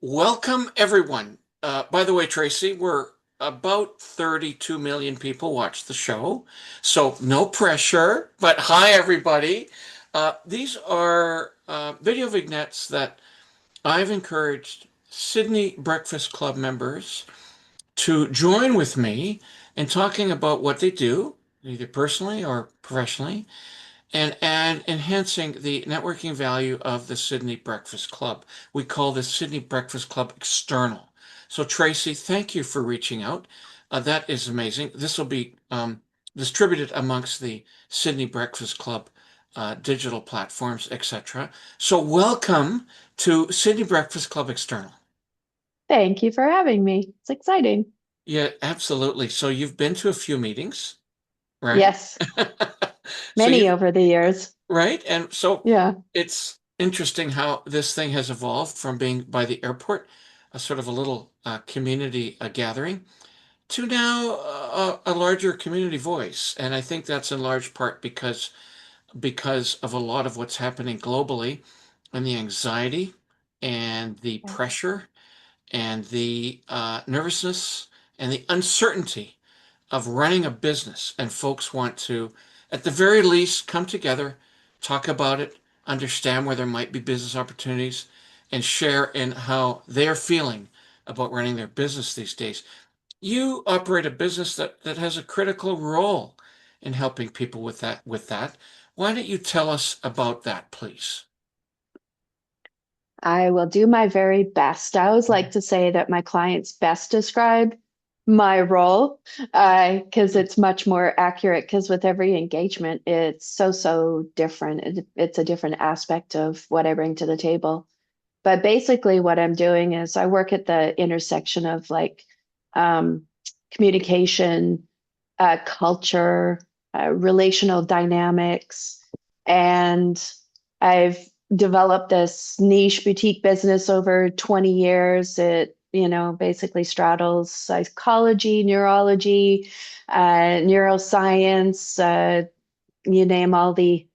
Welcome, everyone. By the way, Tracy, we're about 32 million people watch the show, so no pressure. But hi, everybody. These are video vignettes that I've encouraged Sydney Breakfast Club members to join with me in talking about what they do, either personally or professionally, and enhancing the networking value of the Sydney Breakfast Club. We call this Sydney Breakfast Club External. So, Tracy, thank you for reaching out. That is amazing. This will be distributed amongst the Sydney Breakfast Club digital platforms, etc. So, welcome to Sydney Breakfast Club External. Thank you for having me. It's exciting. Yeah, absolutely. So, you've been to a few meetings, right? Yes, So, many you've over the years. right? And so Yeah. it's interesting how this thing has evolved from being by the airport, a sort of a little community gathering, to now a larger community voice. And I think that's in large part because of a lot of what's happening globally and the anxiety and the pressure and the nervousness and the uncertainty of running a business. And folks want to, at the very least, come together, talk about it, understand where there might be business opportunities, and share in how they're feeling about running their business these days. You operate a business that has a critical role in helping people with that. Why don't you tell us about that, please? I will do my very best. I always like to say that my clients best describe my role because it's much more accurate because with every engagement, it's so different. It's a different aspect of what I bring to the table. But basically, what I'm doing is I work at the intersection of like um, communication, culture, relational dynamics, and I've developed this niche boutique business over 20 years. It, basically straddles psychology, neurology, neuroscience, you name all the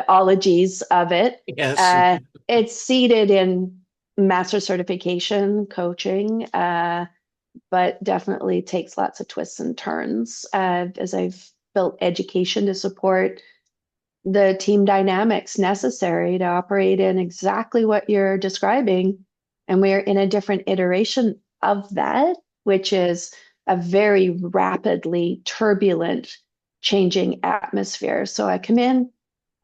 ologies of it. Yes. Uh, it's seated in master certification coaching, but definitely takes lots of twists and turns as I've built education to support the team dynamics necessary to operate in exactly what you're describing. And we're in a different iteration of that, which is a very rapidly turbulent changing atmosphere. So I come in,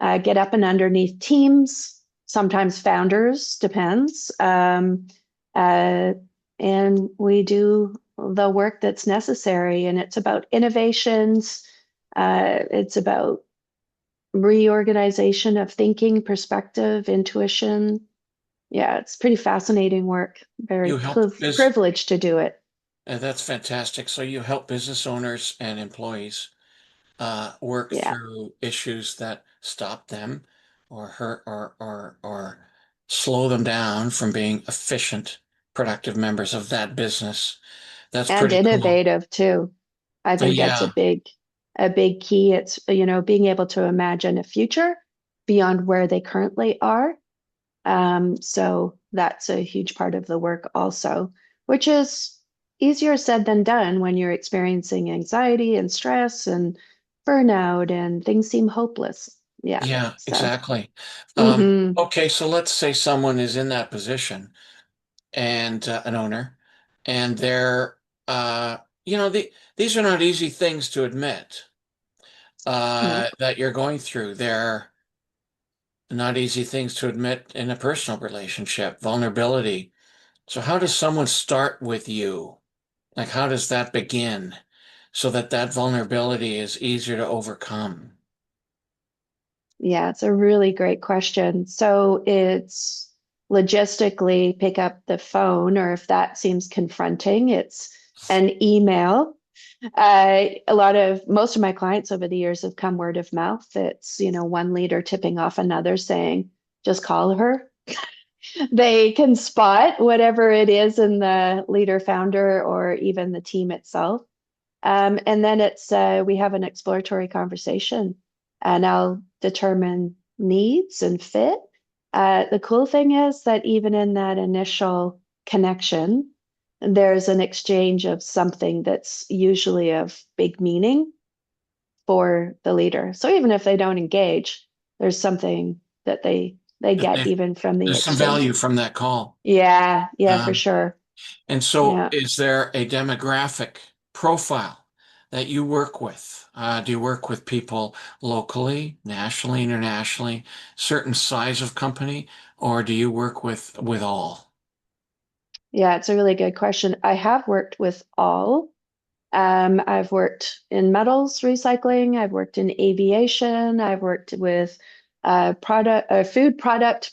get up and underneath teams, sometimes founders, depends. Uh, and we do the work that's necessary. And it's about innovations, it's about reorganization of thinking, perspective, intuition. Yeah, it's pretty fascinating work. Very You help biz privileged to do it. That's fantastic. So you help business owners and employees work Yeah. through issues that stop them or hurt or slow them down from being efficient, productive members of that business. That's And pretty cool. innovative too. I think that's Yeah, a big key. It's, being able to imagine a future beyond where they currently are. So that's a huge part of the work also, which is easier said than done when you're experiencing anxiety and stress and burnout and things seem hopeless. Yeah. yeah, So, exactly. mhm. Okay, so let's say someone is in that position and an owner, and they're, these are not easy things to admit No. that you're going through. They're not easy things to admit in a personal relationship, vulnerability. So how does someone start with you? Like, how does that begin so that that vulnerability is easier to overcome? Yeah, it's a really great question. So it's logistically pick up the phone, or if that seems confronting, it's an email. Most of my clients over the years have come word of mouth. It's, one leader tipping off another saying, just call her. They can spot whatever it is in the leader, founder, or even the team itself. And then we have an exploratory conversation and I'll determine needs and fit. The cool thing is that even in that initial connection, there's an exchange of something that's usually of big meaning for the leader. So even if they don't engage, there's something that they That get even from the there's some exchange. value from that call. Yeah, yeah, for Um, sure. and so, Yeah. is there a demographic profile that you work with? Do you work with people locally, nationally, internationally, certain size of company, or do you work with all? Yeah, it's a really good question. I have worked with all. I've worked in metals recycling. I've worked in aviation. I've worked with food product.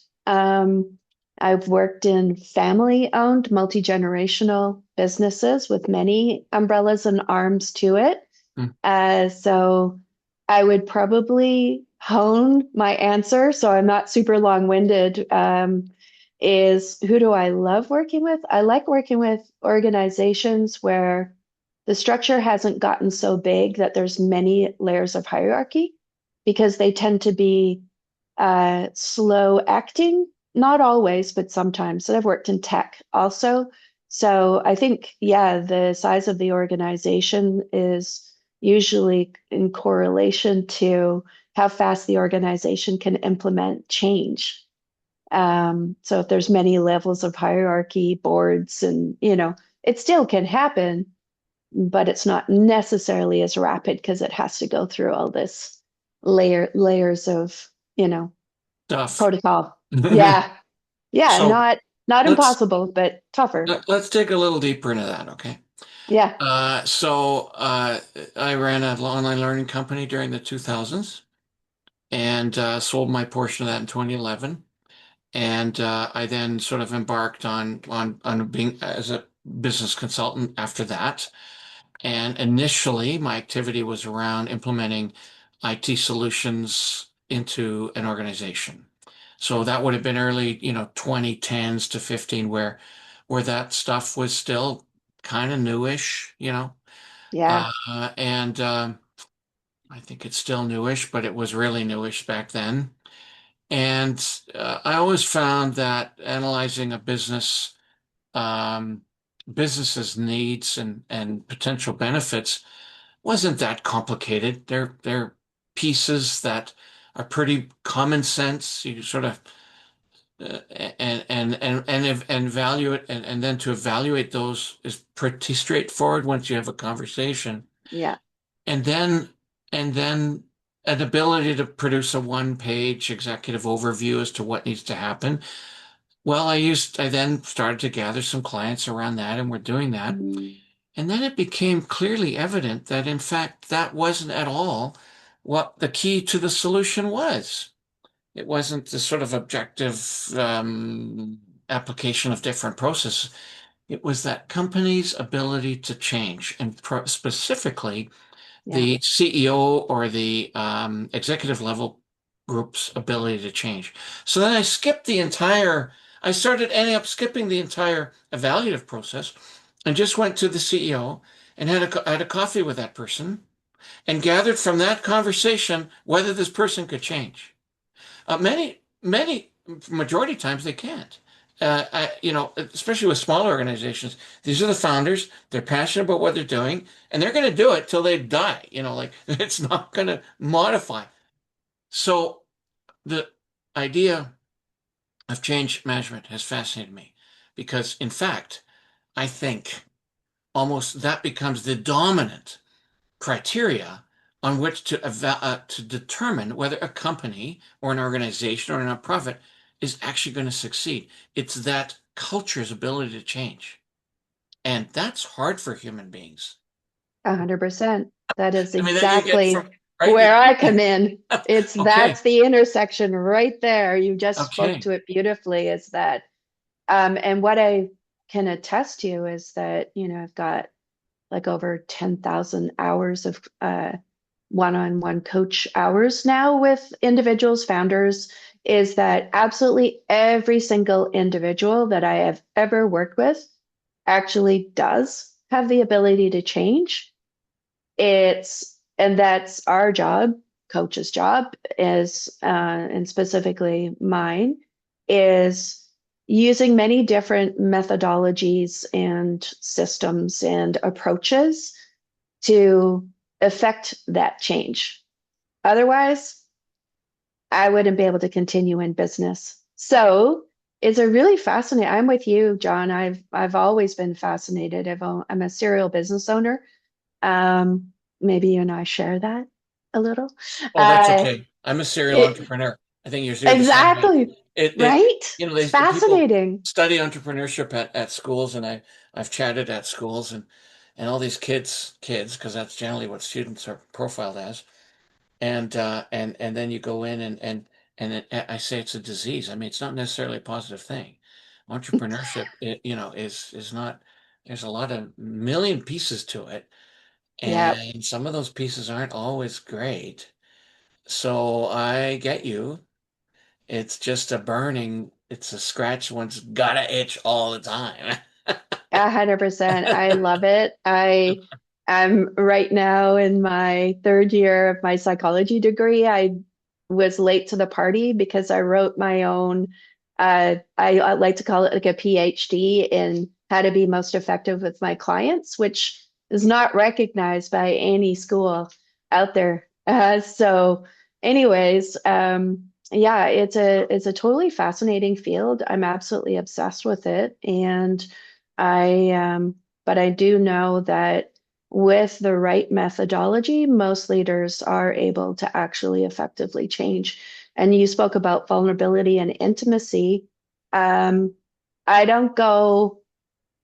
I've worked in family-owned, multi-generational businesses with many umbrellas and arms to it. Hmm. So I would probably hone my answer, so I'm not super long-winded. Is who do I love working with? I like working with organizations where the structure hasn't gotten so big that there's many layers of hierarchy because they tend to be slow acting, not always, but sometimes. So I've worked in tech also. So I think, yeah, the size of the organization is usually in correlation to how fast the organization can implement change. So if there's many levels of hierarchy, boards, and it still can happen, but it's not necessarily as rapid because it has to go through all this layers of, Stuff. protocol. Yeah. Yeah, So not let's impossible, but tougher. let's dig a little deeper into that, okay? Yeah. I ran an online learning company during the 2000s and sold my portion of that in 2011. And I then sort of embarked on being as a business consultant after that. And initially, my activity was around implementing IT solutions into an organization. So that would have been early, 2010s to 15, where that stuff was still kind of newish. Yeah. And I think it's still newish, but it was really newish back then. And I always found that analyzing a um, business's needs and potential benefits wasn't that complicated. They're pieces that are pretty common sense. You sort of and value it, and then to evaluate those is pretty straightforward once you have a conversation. Yeah. And then and then an ability to produce a one-page executive overview as to what needs to happen. Well, I then started to gather some clients around that, and we're doing that. Mm, And then it became clearly evident that, in fact, that wasn't at all what the key to the solution was. It wasn't the sort of objective application of different processes. It was that company's ability to change, and specifically yeah. the CEO or the executive level group's ability to change. So then I started ending up skipping the entire evaluative process and just went to the CEO and had a coffee with that person and gathered from that conversation whether this person could change. Many majority times they can't. Especially with smaller organizations, these are the founders. They're passionate about what they're doing, and they're going to do it till they die. Like it's not going to modify. So the idea of change management has fascinated me because, in fact, I think almost that becomes the dominant criteria on which to determine whether a company or an organization or a nonprofit is actually going to succeed. It's that culture's ability to change. And that's hard for human beings. 100%. That is I mean, that you get from, exactly right? where I come in. Okay. That's the intersection right there. You just spoke Okay. to it beautifully, is that and what I can attest to is that, I've got like over 10,000 hours of one-on-one coach hours now with individuals, founders, is that absolutely every single individual that I have ever worked with actually does have the ability to change. And that's our job, coach's job is, and specifically mine. is using many different methodologies and systems and approaches to affect that change. Otherwise, I wouldn't be able to continue in business. So it's a really fascinating. I'm with you, John. I've always been fascinated. I'm a serial business owner. Maybe you and I share that a little. Oh, that's Uh, okay. I'm a serial it, entrepreneur. I think you're the same way. exactly, It right? they It's people fascinating. study entrepreneurship at schools, and I've chatted at schools, and all these kids, because that's generally what students are profiled as. And then you go in I say it's a disease. I mean, it's not necessarily a positive thing. Entrepreneurship, is not. There's a lot of million pieces to it, Yeah. and some of those pieces aren't always great. So I get you. It's just a burning. It's a scratch one's gotta itch all the time. 100%. I love it. I'm right now in my third year of my psychology degree. I was late to the party because I wrote my own, I like to call it like a PhD in how to be most effective with my clients, which is not recognized by any school out there. So anyways, yeah, it's a totally fascinating field. I'm absolutely obsessed with it. And but I do know that with the right methodology, most leaders are able to actually effectively change. And you spoke about vulnerability and intimacy. Um, I don't go,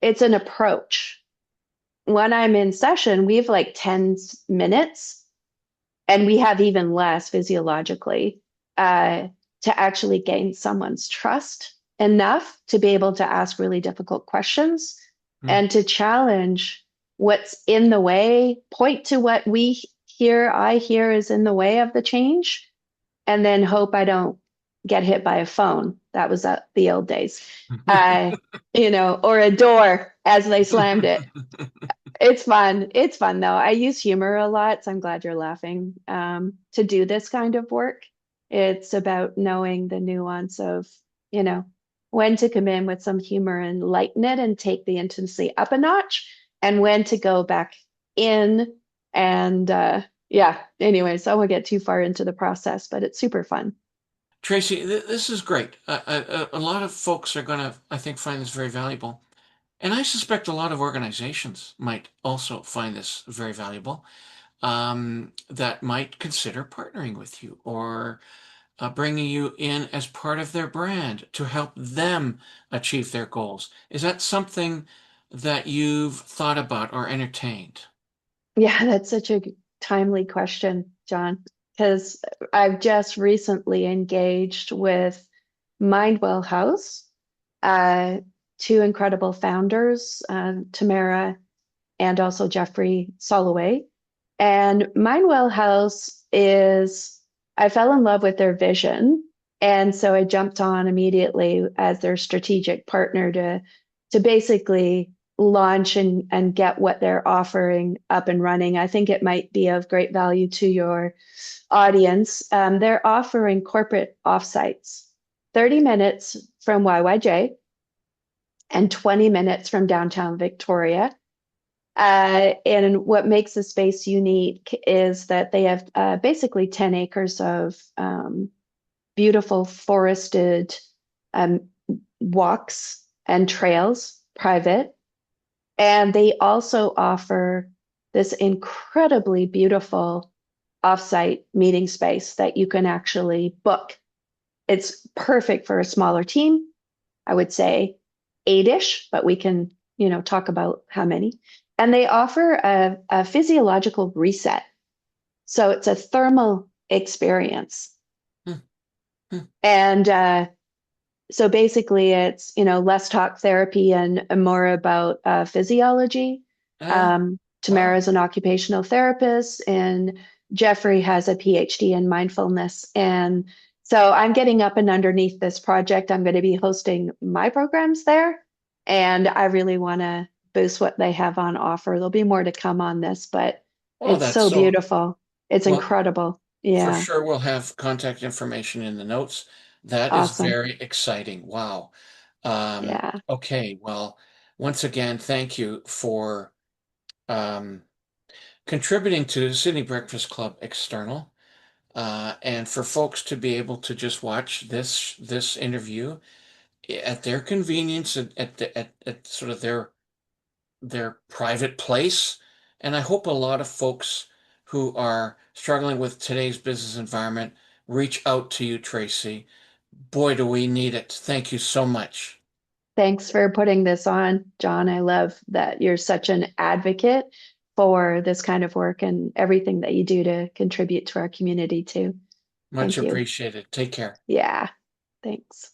it's an approach. When I'm in session, we have like 10 minutes and we have even less physiologically uh, to actually gain someone's trust enough to be able to ask really difficult questions Hmm. and to challenge what's in the way, point to what I hear is in the way of the change, and then hope I don't get hit by a phone. That was the old days. Uh, or a door as they slammed it. It's fun. It's fun though. I use humor a lot, so I'm glad you're laughing. To do this kind of work, it's about knowing the nuance of, you know, when to come in with some humor and lighten it and take the intimacy up a notch, and when to go back in. And yeah, anyways, I won't get too far into the process, but it's super fun. Tracy, this is great. A lot of folks are going to, I think, find this very valuable. And I suspect a lot of organizations might also find this very valuable, that might consider partnering with you or bringing you in as part of their brand to help them achieve their goals. Is that something that you've thought about or entertained? Yeah, that's such a timely question, John, because I've just recently engaged with Mindwell House, uh, two incredible founders, Tamara and also Jeffrey Soloway. And Mindwell House I fell in love with their vision. And so I jumped on immediately as their strategic partner to basically launch and get what they're offering up and running. I think it might be of great value to your audience. They're offering corporate offsites, 30 minutes from YYJ and 20 minutes from downtown Victoria. And what makes the space unique is that they have basically 10 acres of beautiful forested um, walks and trails, private. And they also offer this incredibly beautiful offsite meeting space that you can actually book. It's perfect for a smaller team. I would say eight-ish, but we can, talk about how many. And they offer a physiological reset. So it's a thermal experience. Hmm, hmm. And so basically it's, less talk therapy and more about physiology. Oh, Tamara wow. is an occupational therapist and Jeffrey has a PhD in mindfulness. And so I'm getting up and underneath this project. I'm going to be hosting my programs there. And I really want to boost what they have on offer. There'll be more to come on this, but Oh, it's that's so so beautiful. It's well. incredible. For Yeah. sure, we'll have contact information in the notes. That is Awesome. very exciting. Wow. Um, Yeah. okay, well, once again, thank you for um, contributing to Sydney Breakfast Club External, and for folks to be able to just watch this interview at their convenience, at sort of their private place. And I hope a lot of folks who are struggling with today's business environment reach out to you, Tracey. Boy, do we need it. Thank you so much. Thanks for putting this on, John. I love that you're such an advocate for this kind of work and everything that you do to contribute to our community too. Much Thank you. appreciated. Take care. Yeah. Thanks.